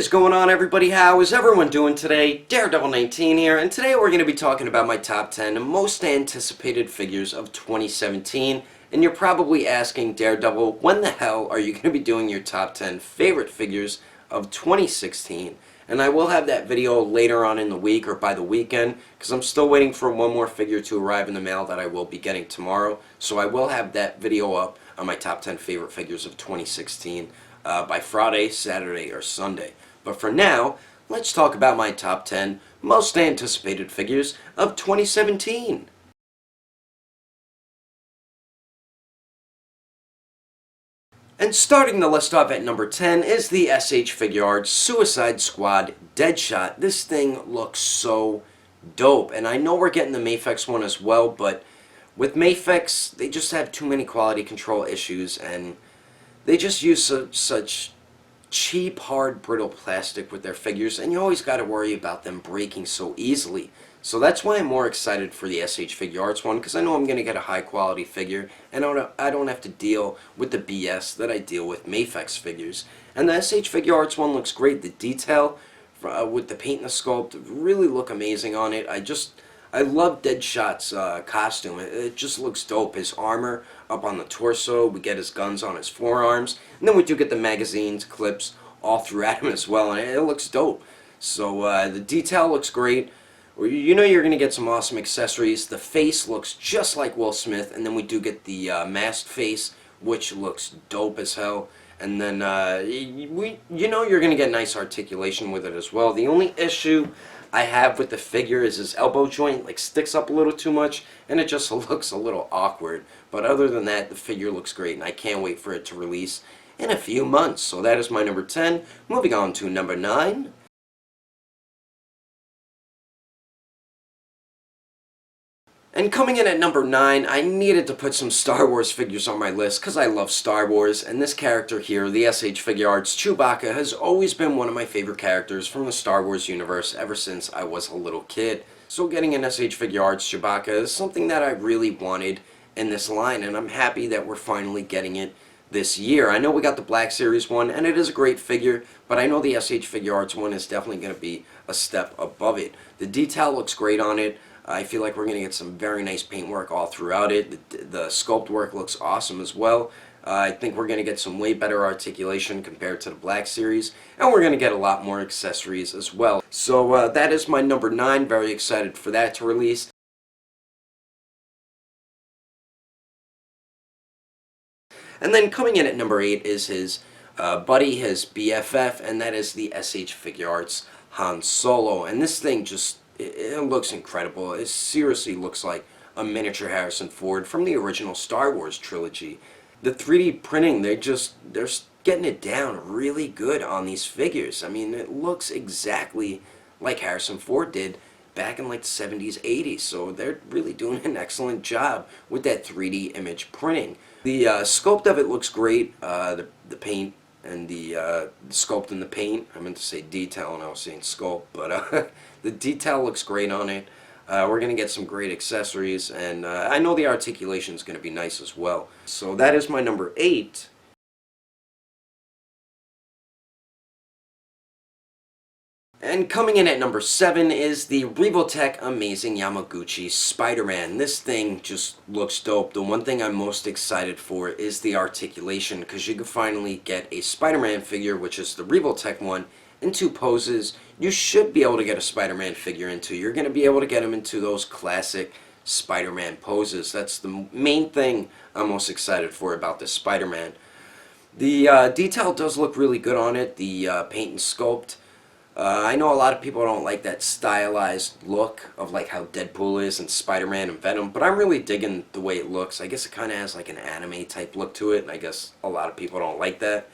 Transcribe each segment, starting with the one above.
is going on, everybody? How is everyone doing today? Daredevil19 here, and today we're going to be talking about my top 10 most anticipated figures of 2017. And you're probably asking, Daredevil, when the hell are you going to be doing your top 10 favorite figures of 2016? And I will have that video later on in the week or by the weekend, because I'm still waiting for one more figure to arrive in the mail that I will be getting tomorrow. So I will have that video up on my top 10 favorite figures of 2016 by Friday, Saturday, or Sunday. But for now, let's talk about my top 10 most anticipated figures of 2017. And starting the list off at number 10 is the SH Figuarts Suicide Squad Deadshot. This thing looks so dope, and I know we're getting the Mafex one as well, but with Mafex, they just have too many quality control issues, and they just use such cheap, hard, brittle plastic with their figures, and you always got to worry about them breaking so easily. So that's why I'm more excited for the SH Figuarts one, because I know I'm going to get a high-quality figure, and I don't have to deal with the BS that I deal with Mafex figures. And the SH Figuarts one looks great. The detail with the paint and the sculpt really look amazing on it. I love Deadshot's costume. It just looks dope. His armor up on the torso, we get his guns on his forearms, and then we do get the magazines, clips all throughout him as well, and it looks dope. So the detail looks great. You know you're going to get some awesome accessories. The face looks just like Will Smith, and then we do get the masked face, which looks dope as hell. And then you know you're going to get nice articulation with it as well. The only issue I have with the figure is his elbow joint like sticks up a little too much, and it just looks a little awkward. But other than that, the figure looks great, and I can't wait for it to release in a few months. So that is my number 10. Moving on to number 9. And coming in at number 9, I needed to put some Star Wars figures on my list because I love Star Wars, and this character here, the SH Figuarts Chewbacca, has always been one of my favorite characters from the Star Wars universe ever since I was a little kid. So getting an SH Figuarts Chewbacca is something that I really wanted in this line, and I'm happy that we're finally getting it this year. I know we got the Black Series one, and it is a great figure, but I know the SH Figuarts one is definitely going to be a step above it. The detail looks great on it. I feel like we're going to get some very nice paintwork all throughout it. The sculpt work looks awesome as well. I think we're going to get some way better articulation compared to the Black Series, and we're going to get a lot more accessories as well. So that is my number 9. Very excited for that to release. And then coming in at number 8 is his buddy, his BFF, and that is the SH Figuarts Han Solo. And this thing just it looks incredible. It seriously looks like a miniature Harrison Ford from the original Star Wars trilogy. The 3D printing, they're getting it down really good on these figures. I mean, it looks exactly like Harrison Ford did back in like the 70s, 80s. So they're really doing an excellent job with that 3D image printing. The sculpt of it looks great. The paint and the sculpt in the paint. I meant to say detail and I was saying sculpt, but the detail looks great on it. We're going to get some great accessories, and I know the articulation is going to be nice as well. So that is my number 8. And coming in at number 7 is the Revoltech Amazing Yamaguchi Spider-Man. This thing just looks dope. The one thing I'm most excited for is the articulation, because you can finally get a Spider-Man figure, which is the Revoltech one, in 2 poses. You should be able to get a Spider-Man figure into. You're going to be able to get him into those classic Spider-Man poses. That's the main thing I'm most excited for about this Spider-Man. The detail does look really good on it, the paint and sculpt. I know a lot of people don't like that stylized look of like how Deadpool is and Spider-Man and Venom, but I'm really digging the way it looks. I guess it kind of has like an anime type look to it, and I guess a lot of people don't like that.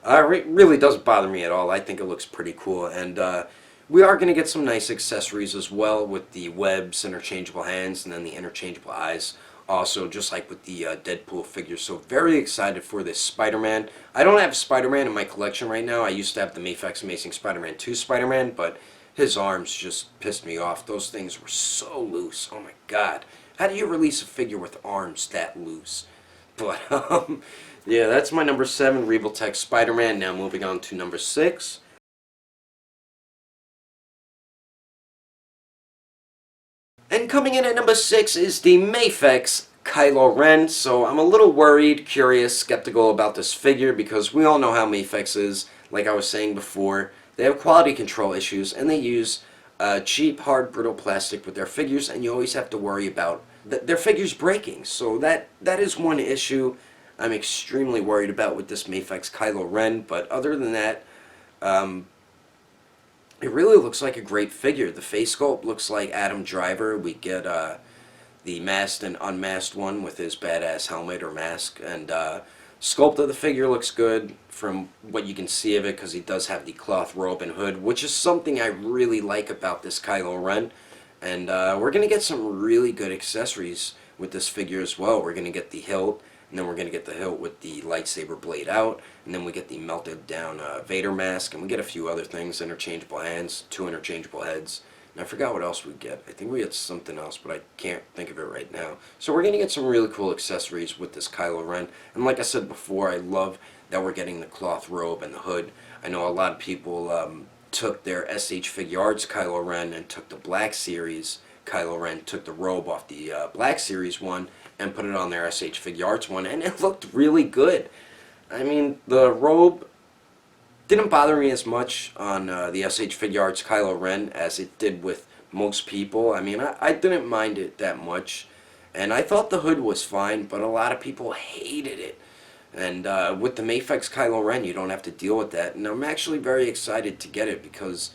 It really doesn't bother me at all. I think it looks pretty cool, and we are going to get some nice accessories as well with the webs, interchangeable hands, and then the interchangeable eyes. Also, just like with the Deadpool figure. So very excited for this Spider-Man. I don't have Spider-Man in my collection right now. I used to have the Mafex Amazing Spider-Man 2 Spider-Man, but his arms just pissed me off. Those things were so loose. Oh my god. How do you release a figure with arms that loose? But, yeah, that's my number 7, Revoltech Spider-Man. Now moving on to number 6. And coming in at number 6 is the Mafex Kylo Ren. So I'm a little worried, curious, skeptical about this figure because we all know how Mafex is. Like I was saying before, they have quality control issues and they use cheap, hard, brittle plastic with their figures, and you always have to worry about their figures breaking. So that is one issue I'm extremely worried about with this Mafex Kylo Ren. But other than that, it really looks like a great figure. The face sculpt looks like Adam Driver. We get the masked and unmasked one with his badass helmet or mask, and sculpt of the figure looks good from what you can see of it because he does have the cloth robe and hood, which is something I really like about this Kylo Ren. And we're going to get some really good accessories with this figure as well. We're going to get the hilt, and then we're going to get the hilt with the lightsaber blade out, and then we get the melted down Vader mask, and we get a few other things, interchangeable hands, 2 interchangeable heads, and I forgot what else we get. I think we get something else, but I can't think of it right now. So we're going to get some really cool accessories with this Kylo Ren, and like I said before, I love that we're getting the cloth robe and the hood. I know a lot of people took their SH Figuarts Kylo Ren and took the Black Series Kylo Ren, took the robe off the Black Series one and put it on their SH Figuarts one, and it looked really good. I mean, the robe didn't bother me as much on the SH Figuarts Kylo Ren as it did with most people. I mean, I didn't mind it that much, and I thought the hood was fine, but a lot of people hated it. And with the Mafex Kylo Ren, you don't have to deal with that, and I'm actually very excited to get it because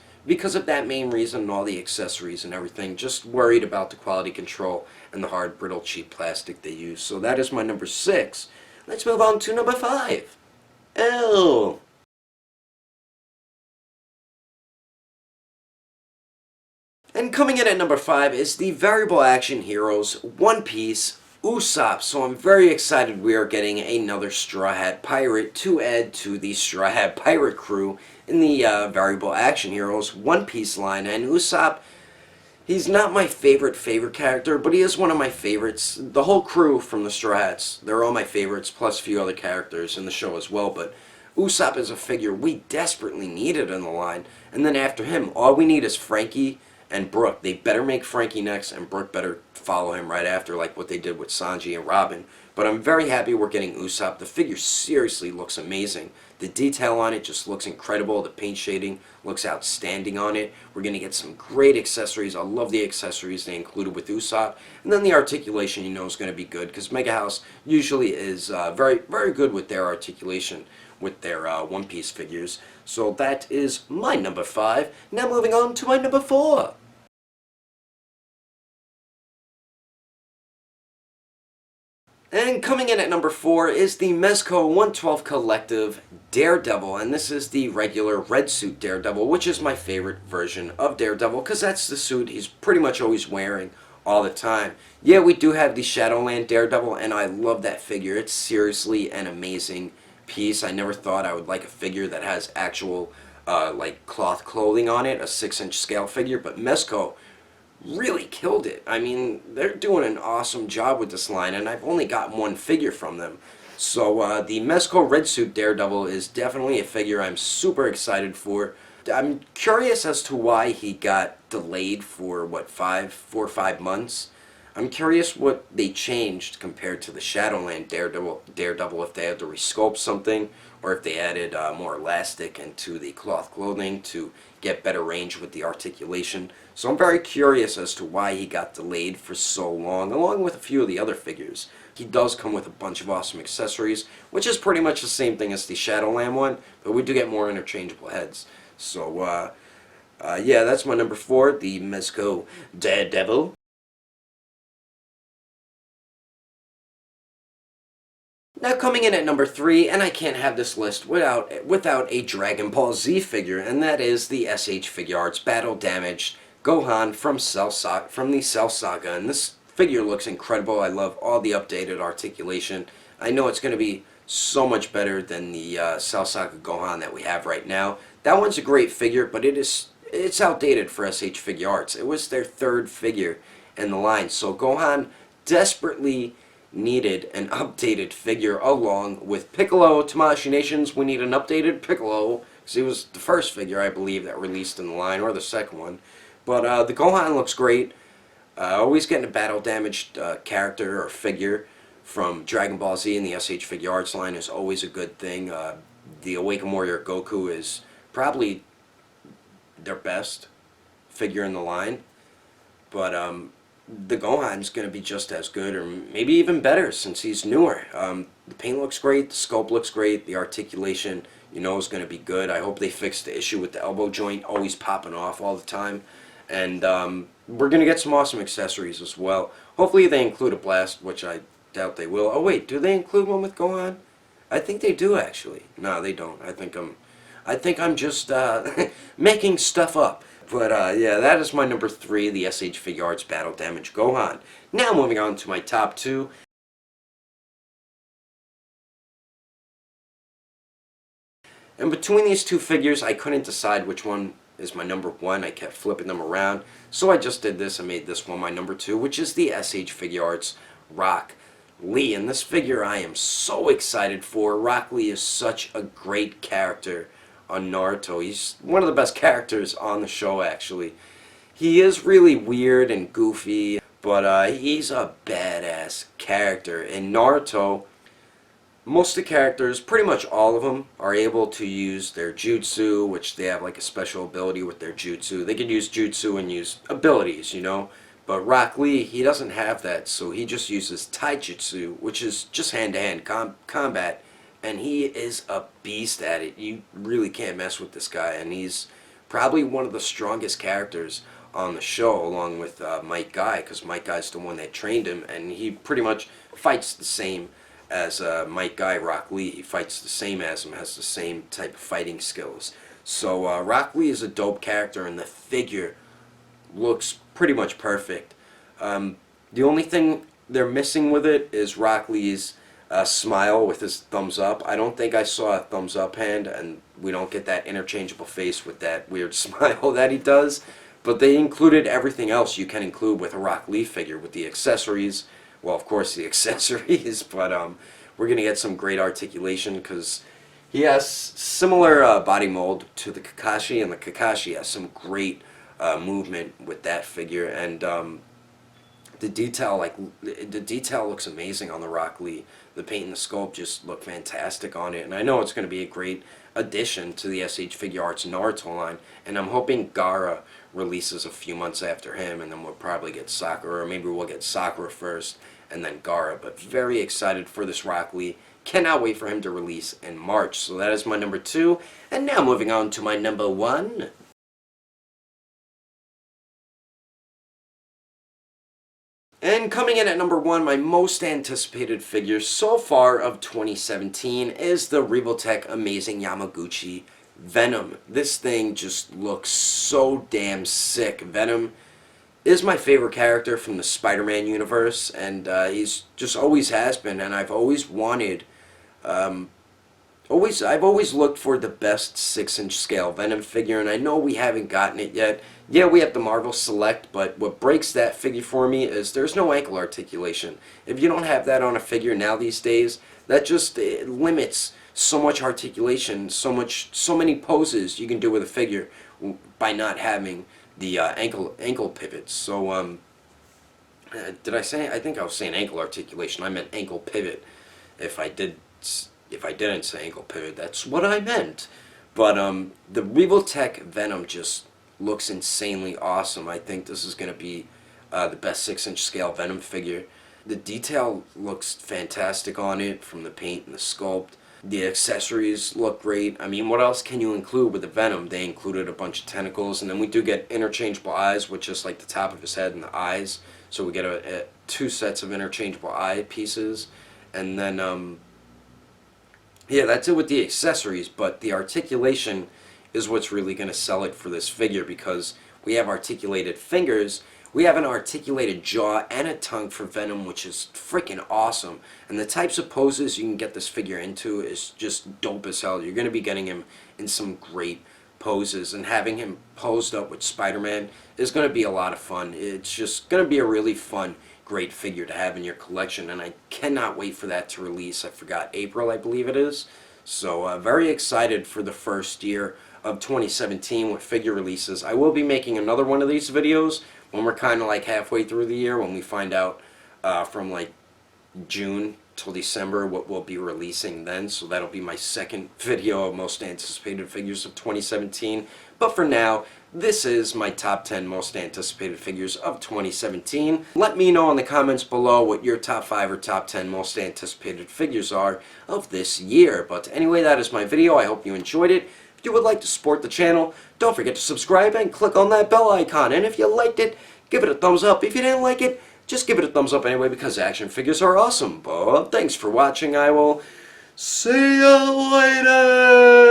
of that main reason and all the accessories and everything. Just worried about the quality control and the hard, brittle, cheap plastic they use. So that is my number 6. Let's move on to number 5. L. And coming in at number 5 is the Variable Action Heroes One Piece Usopp. So I'm very excited we are getting another Straw Hat Pirate to add to the Straw Hat Pirate crew in the Variable Action Heroes One Piece line. And Usopp, he's not my favorite character, but he is one of my favorites. The whole crew from the Straw Hats, they're all my favorites, plus a few other characters in the show as well. But Usopp is a figure we desperately needed in the line. And then after him, all we need is Frankie and Brooke. They better make Frankie next, and Brooke better follow him right after, like what they did with Sanji and Robin. But I'm very happy we're getting Usopp. The figure seriously looks amazing. The detail on it just looks incredible. The paint shading looks outstanding on it. We're going to get some great accessories. I love the accessories they included with Usopp. And then the articulation, you know, is going to be good, because Mega House usually is very, very good with their articulation with their One Piece figures. So that is my number 5. Now moving on to my number 4. And coming in at number 4 is the Mezco 112 Collective Daredevil, and this is the regular red suit Daredevil, which is my favorite version of Daredevil, because that's the suit he's pretty much always wearing all the time. Yeah, we do have the Shadowland Daredevil, and I love that figure. It's seriously an amazing piece. I never thought I would like a figure that has actual like cloth clothing on it, a 6-inch scale figure, but Mezco really killed it. I mean, they're doing an awesome job with this line, and I've only got one figure from them. So the Mezco Red Suit Daredevil is definitely a figure I'm super excited for. I'm curious as to why he got delayed for, what, 4 or 5 months? I'm curious what they changed compared to the Shadowland Daredevil, if they had to resculpt something, or if they added more elastic into the cloth clothing to get better range with the articulation. So I'm very curious as to why he got delayed for so long, along with a few of the other figures. He does come with a bunch of awesome accessories, which is pretty much the same thing as the Shadowland one, but we do get more interchangeable heads. So, yeah, that's my number 4, the Mezco Daredevil. Now coming in at number 3, and I can't have this list without a Dragon Ball Z figure, and that is the SH Figuarts Battle Damaged Gohan from the Cell Saga. And this figure looks incredible. I love all the updated articulation. I know it's going to be so much better than the Cell Saga Gohan that we have right now. That one's a great figure, but it's outdated for SH Figuarts. It was their 3rd figure in the line, so Gohan desperately needed an updated figure along with Piccolo. Tamashii Nations, we need an updated Piccolo, because he was the first figure, I believe, that released in the line, or the second one. But the Gohan looks great. Always getting a battle damaged character or figure from Dragon Ball Z and the SH Figure Arts line is always a good thing. The Awakened Warrior Goku is probably their best figure in the line, but the Gohan's going to be just as good, or maybe even better, since he's newer. The paint looks great, the sculpt looks great, the articulation, you know, is going to be good. I hope they fix the issue with the elbow joint always popping off all the time. And we're going to get some awesome accessories as well. Hopefully they include a blast, which I doubt they will. Oh wait, do they include one with Gohan? I think they do, actually. No, they don't. I think I'm just making stuff up. But yeah, that is my number 3, the SH Figure Arts Battle Damage Gohan. Now moving on to my top 2. And between these two figures, I couldn't decide which one is my number 1. I kept flipping them around. So I just did this and made this one my number 2, which is the SH Figure Arts Rock Lee. And this figure I am so excited for. Rock Lee is such a great character on Naruto. He's one of the best characters on the show, actually. He is really weird and goofy, but he's a badass character. In Naruto, most of the characters, pretty much all of them, are able to use their jutsu, which they have like a special ability with their jutsu. They can use jutsu and use abilities, you know. But Rock Lee, he doesn't have that, so he just uses taijutsu, which is just hand-to-hand combat, and he is a beast at it. You really can't mess with this guy, and he's probably one of the strongest characters on the show, along with Mike Guy, because Mike Guy's the one that trained him, and he pretty much fights the same as Mike Guy. Rock Lee, he fights the same as him, has the same type of fighting skills. So Rock Lee is a dope character, and the figure looks pretty much perfect. The only thing they're missing with it is Rock Lee's smile with his thumbs up. I don't think I saw a thumbs up hand, and we don't get that interchangeable face with that weird smile that he does. But they included everything else you can include with a Rock Lee figure, with the accessories. Well, of course the accessories, but we're going to get some great articulation, because he has similar body mold to the Kakashi, and the Kakashi has some great movement with that figure, and the detail looks amazing on the Rock Lee. The paint and the sculpt just look fantastic on it, and I know it's going to be a great addition to the SH Figure Arts Naruto line, and I'm hoping Gaara releases a few months after him, and then we'll probably get Sakura, or maybe we'll get Sakura first and then Gaara. But very excited for this Rock Lee. Cannot wait for him to release in March. So that is my number 2, and now moving on to my number 1. And coming in at number 1, my most anticipated figure so far of 2017 is the Revoltech Amazing Yamaguchi Venom. This thing just looks so damn sick. Venom is my favorite character from the SpiderMan universe, and he's just always has been, and I've always wanted, I've always looked for the best 6-inch scale Venom figure, and I know we haven't gotten it yet. Yeah, we have the Marvel Select, but what breaks that figure for me is there's no ankle articulation. If you don't have that on a figure now these days, that just limits so much articulation, so many poses you can do with a figure by not having the ankle pivots. So did I say? I think I was saying ankle articulation. I meant ankle pivot. If I didn't say ankle pivot, that's what I meant. But the Revoltech Venom just looks insanely awesome. I think this is going to be the best 6-inch scale Venom figure. The detail looks fantastic on it, from the paint and the sculpt. The accessories look great. I mean, what else can you include with the Venom? They included a bunch of tentacles, and then we do get interchangeable eyes with just like the top of his head and the eyes. So we get 2 sets of interchangeable eye pieces. And then, yeah, that's it with the accessories, but the articulation is what's really going to sell it for this figure, because we have articulated fingers, we have an articulated jaw and a tongue for Venom, which is freaking awesome. And the types of poses you can get this figure into is just dope as hell. You're going to be getting him in some great poses, and having him posed up with Spider-Man is going to be a lot of fun. It's just going to be a really fun, great figure to have in your collection, and I cannot wait for that to release. I forgot, April I believe it is. So very excited for the first year of 2017 with figure releases. I will be making another one of these videos when we're kind of like halfway through the year, when we find out from like June till December what we'll be releasing then. So that'll be my second video of most anticipated figures of 2017. But for now, this is my top 10 most anticipated figures of 2017. Let me know in the comments below what your top 5 or top 10 most anticipated figures are of this year. But anyway, that is my video. I hope you enjoyed it. If you would like to support the channel, don't forget to subscribe and click on that bell icon. And if you liked it, give it a thumbs up. If you didn't like it, just give it a thumbs up anyway, because action figures are awesome. But thanks for watching. I will see you later.